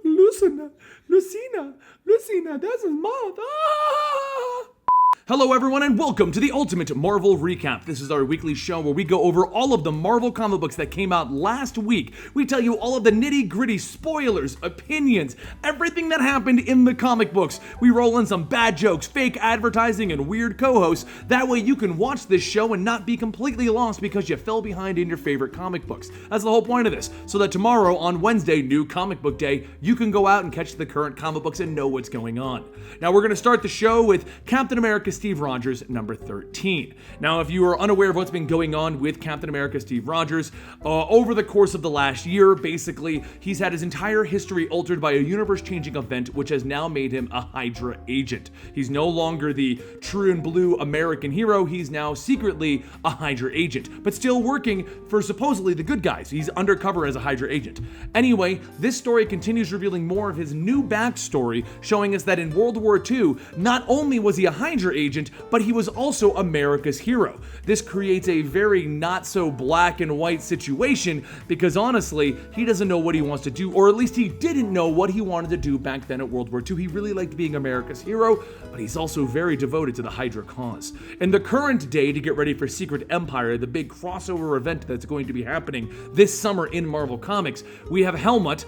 Lucina, that's his mouth. Hello everyone and welcome to the Ultimate Marvel Recap. This is our weekly show where we go over all of the Marvel comic books that came out last week. We tell you all of the nitty-gritty spoilers, opinions, everything that happened in the comic books. We roll in some bad jokes, fake advertising, and weird co-hosts. That way you can watch this show and not be completely lost because you fell behind in your favorite comic books. That's the whole point of this, so that tomorrow on Wednesday, New Comic Book Day, you can go out and catch the current comic books and know what's going on. Now we're going to start the show with Captain America Steve Rogers, number 13. Now, if you are unaware of what's been going on with Captain America Steve Rogers, over the course of the last year, basically, he's had his entire history altered by a universe-changing event, which has now made him a Hydra agent. He's no longer the true and blue American hero, he's now secretly a Hydra agent, but still working for supposedly the good guys. He's undercover as a Hydra agent. Anyway, this story continues revealing more of his new backstory, showing us that in World War II, not only was he a Hydra agent, but he was also America's hero. This creates a very not so black and white situation because honestly, he doesn't know what he wants to do, or at least he didn't know what he wanted to do back then at World War II. He really liked being America's hero, but he's also very devoted to the Hydra cause. In the current day, to get ready for Secret Empire, the big crossover event that's going to be happening this summer in Marvel Comics, we have Helmut,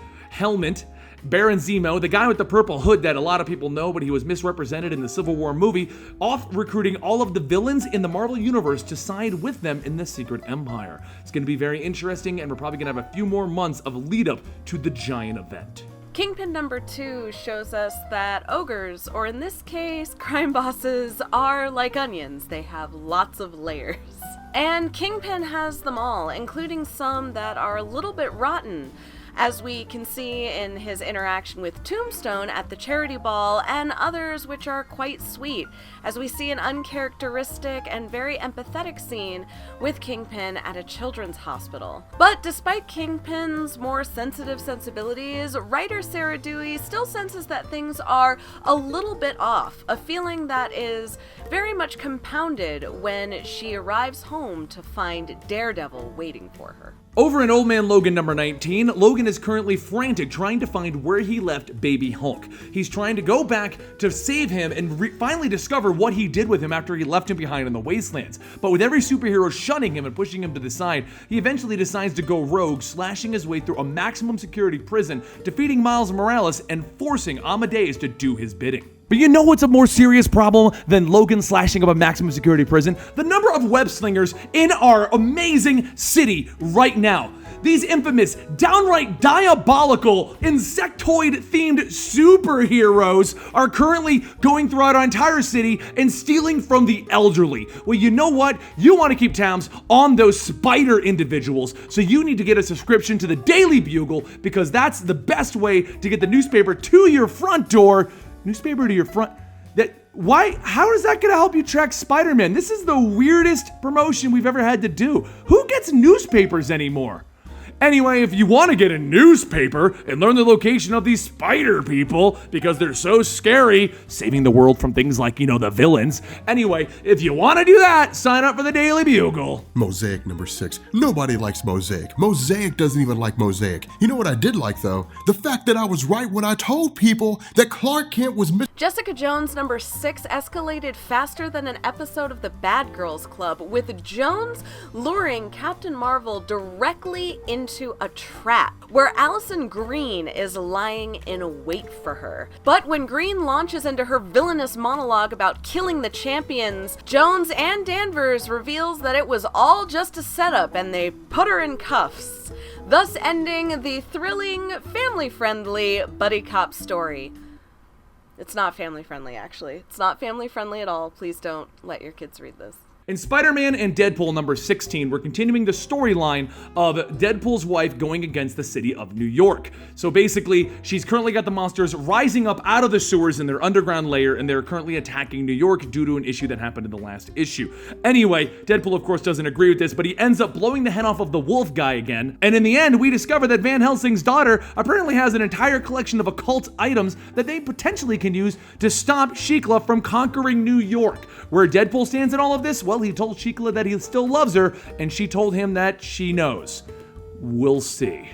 Baron Zemo, the guy with the purple hood that a lot of people know, but he was misrepresented in the Civil War movie, off recruiting all of the villains in the Marvel Universe to side with them in the Secret Empire. It's going to be very interesting, and we're probably going to have a few more months of lead up to the giant event. Kingpin number 2 shows us that ogres, or in this case, crime bosses, are like onions. They have lots of layers. And Kingpin has them all, including some that are a little bit rotten, as we can see in his interaction with Tombstone at the charity ball, and others which are quite sweet, as we see an uncharacteristic and very empathetic scene with Kingpin at a children's hospital. But despite Kingpin's more sensitive sensibilities, writer Sarah Dewey still senses that things are a little bit off, a feeling that is very much compounded when she arrives home to find Daredevil waiting for her. Over in Old Man Logan number 19, Logan is currently frantic trying to find where he left Baby Hulk. He's trying to go back to save him and finally discover what he did with him after he left him behind in the wastelands. But with every superhero shunning him and pushing him to the side, he eventually decides to go rogue, slashing his way through a maximum security prison, defeating Miles Morales and forcing Amadeus to do his bidding. But you know what's a more serious problem than Logan slashing up a maximum security prison? The number of web slingers in our amazing city right now. These infamous, downright diabolical, insectoid-themed superheroes are currently going throughout our entire city and stealing from the elderly. Well, you know what? You want to keep tabs on those spider individuals, so you need to get a subscription to the Daily Bugle because that's the best way to get the newspaper to your front door. Newspaper to your front. How is that gonna help you track Spider-Man? This is the weirdest promotion we've ever had to do. Who gets newspapers anymore? Anyway, if you want to get a newspaper and learn the location of these spider people because they're so scary, saving the world from things like, the villains. Anyway, if you want to do that, sign up for the Daily Bugle. Mosaic number 6. Nobody likes Mosaic. Mosaic doesn't even like Mosaic. You know what I did like, though? The fact that I was right when I told people that Clark Kent was Jessica Jones number 6 escalated faster than an episode of the Bad Girls Club, with Jones luring Captain Marvel directly into a trap where Allison Green is lying in wait for her. But when Green launches into her villainous monologue about killing the champions, Jones and Danvers reveals that it was all just a setup and they put her in cuffs, thus ending the thrilling, family-friendly buddy cop story. It's not family-friendly, actually. It's not family-friendly at all. Please don't let your kids read this. In Spider-Man and Deadpool number 16, we're continuing the storyline of Deadpool's wife going against the city of New York. So basically, she's currently got the monsters rising up out of the sewers in their underground lair, and they're currently attacking New York due to an issue that happened in the last issue. Anyway, Deadpool of course doesn't agree with this, but he ends up blowing the head off of the wolf guy again. And in the end, we discover that Van Helsing's daughter apparently has an entire collection of occult items that they potentially can use to stop Shikla from conquering New York. Where Deadpool stands in all of this? Well, he told Shikla that he still loves her, and she told him that she knows. We'll see.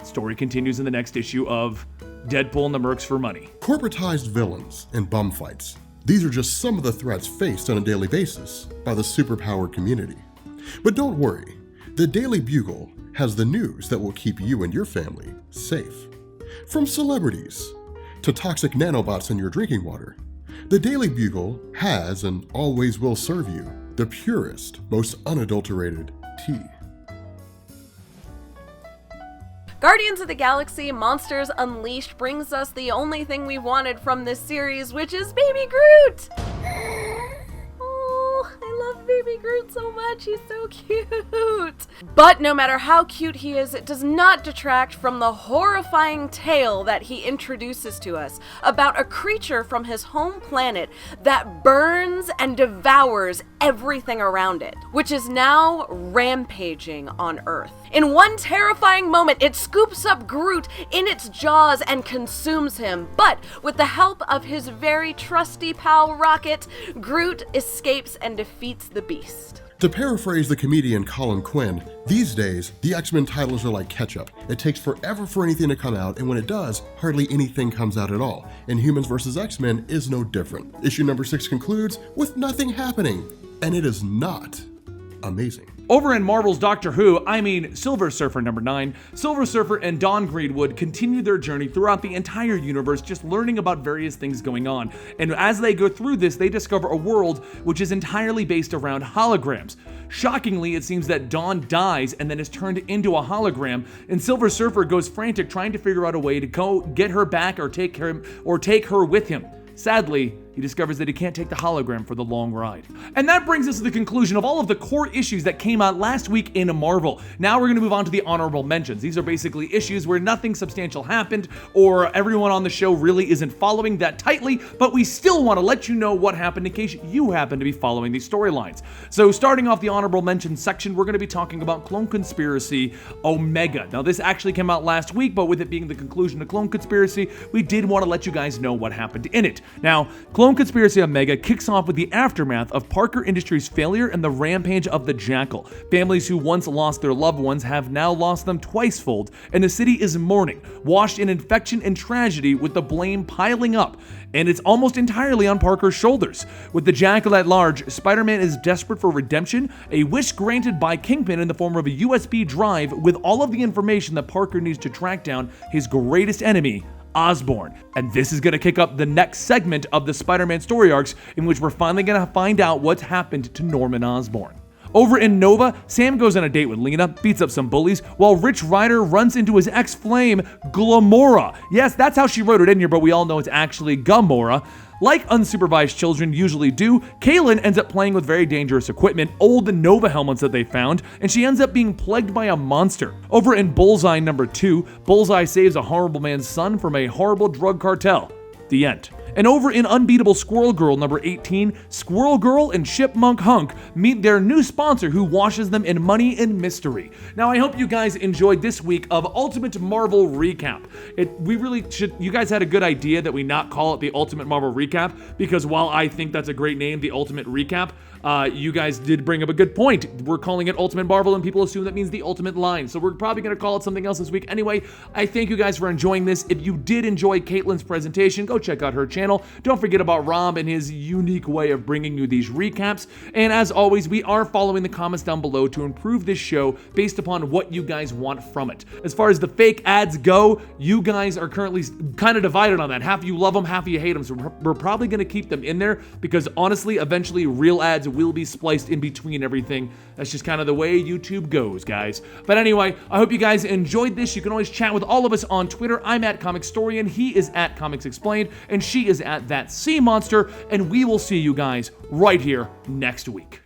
Story continues in the next issue of Deadpool and the Mercs for Money. Corporatized villains and bum fights. These are just some of the threats faced on a daily basis by the superpowered community. But don't worry, the Daily Bugle has the news that will keep you and your family safe. From celebrities to toxic nanobots in your drinking water, the Daily Bugle has and always will serve you the purest, most unadulterated tea. Guardians of the Galaxy Monsters Unleashed brings us the only thing we wanted from this series, which is Baby Groot! Oh, I love Baby Groot so much, he's so cute! But no matter how cute he is, it does not detract from the horrifying tale that he introduces to us about a creature from his home planet that burns and devours everything around it, which is now rampaging on Earth. In one terrifying moment, it scoops up Groot in its jaws and consumes him, but with the help of his very trusty pal Rocket, Groot escapes and defeats the beast. To paraphrase the comedian Colin Quinn, these days, the X-Men titles are like ketchup. It takes forever for anything to come out, and when it does, hardly anything comes out at all. And Humans vs. X-Men is no different. Issue number 6 concludes with nothing happening, and it is not amazing. Over in Marvel's Doctor Who, Silver Surfer number 9, Silver Surfer and Dawn Greenwood continue their journey throughout the entire universe, just learning about various things going on. And as they go through this, they discover a world which is entirely based around holograms. Shockingly, it seems that Dawn dies and then is turned into a hologram, and Silver Surfer goes frantic trying to figure out a way to go get her back or take her with him. Sadly, he discovers that he can't take the hologram for the long ride. And that brings us to the conclusion of all of the core issues that came out last week in Marvel. Now we're going to move on to the honorable mentions. These are basically issues where nothing substantial happened or everyone on the show really isn't following that tightly, but we still want to let you know what happened in case you happen to be following these storylines. So starting off the honorable mentions section, we're going to be talking about Clone Conspiracy Omega. Now this actually came out last week, but with it being the conclusion to Clone Conspiracy, we did want to let you guys know what happened in it. Now, Clone Conspiracy Omega kicks off with the aftermath of Parker Industries' failure and the rampage of the Jackal. Families who once lost their loved ones have now lost them twicefold, and the city is mourning, washed in infection and tragedy with the blame piling up, and it's almost entirely on Parker's shoulders. With the Jackal at large, Spider-Man is desperate for redemption, a wish granted by Kingpin in the form of a USB drive with all of the information that Parker needs to track down his greatest enemy, Osborn. And this is going to kick up the next segment of the Spider-Man story arcs, in which we're finally going to find out what's happened to Norman Osborn. Over in Nova, Sam goes on a date with Lena, beats up some bullies, while Rich Rider runs into his ex-flame, Glamora. Yes, that's how she wrote it in here, but we all know it's actually Gamora. Like unsupervised children usually do, Kaylin ends up playing with very dangerous equipment, old Nova helmets that they found, and she ends up being plagued by a monster. Over in Bullseye number 2, Bullseye saves a horrible man's son from a horrible drug cartel. The end. And over in Unbeatable Squirrel Girl number 18, Squirrel Girl and Chipmunk Hunk meet their new sponsor who washes them in money and mystery. Now I hope you guys enjoyed this week of Ultimate Marvel Recap. You guys had a good idea that we not call it the Ultimate Marvel Recap, because while I think that's a great name, the Ultimate Recap, you guys did bring up a good point. We're calling it Ultimate Marvel and people assume that means the Ultimate Line, so we're probably going to call it something else this week. Anyway, I thank you guys for enjoying this. If you did enjoy Caitlin's presentation, go check out her channel. Don't forget about Rob and his unique way of bringing you these recaps. And as always, we are following the comments down below to improve this show based upon what you guys want from it. As far as the fake ads go, you guys are currently kind of divided on that. Half of you love them, half of you hate them. So we're probably going to keep them in there because honestly, eventually real ads will be spliced in between everything. That's just kind of the way YouTube goes, guys. But anyway, I hope you guys enjoyed this. You can always chat with all of us on Twitter. I'm at Comicstorian, he is at Comics Explained, and she is at That Sea Monster, and we will see you guys right here next week.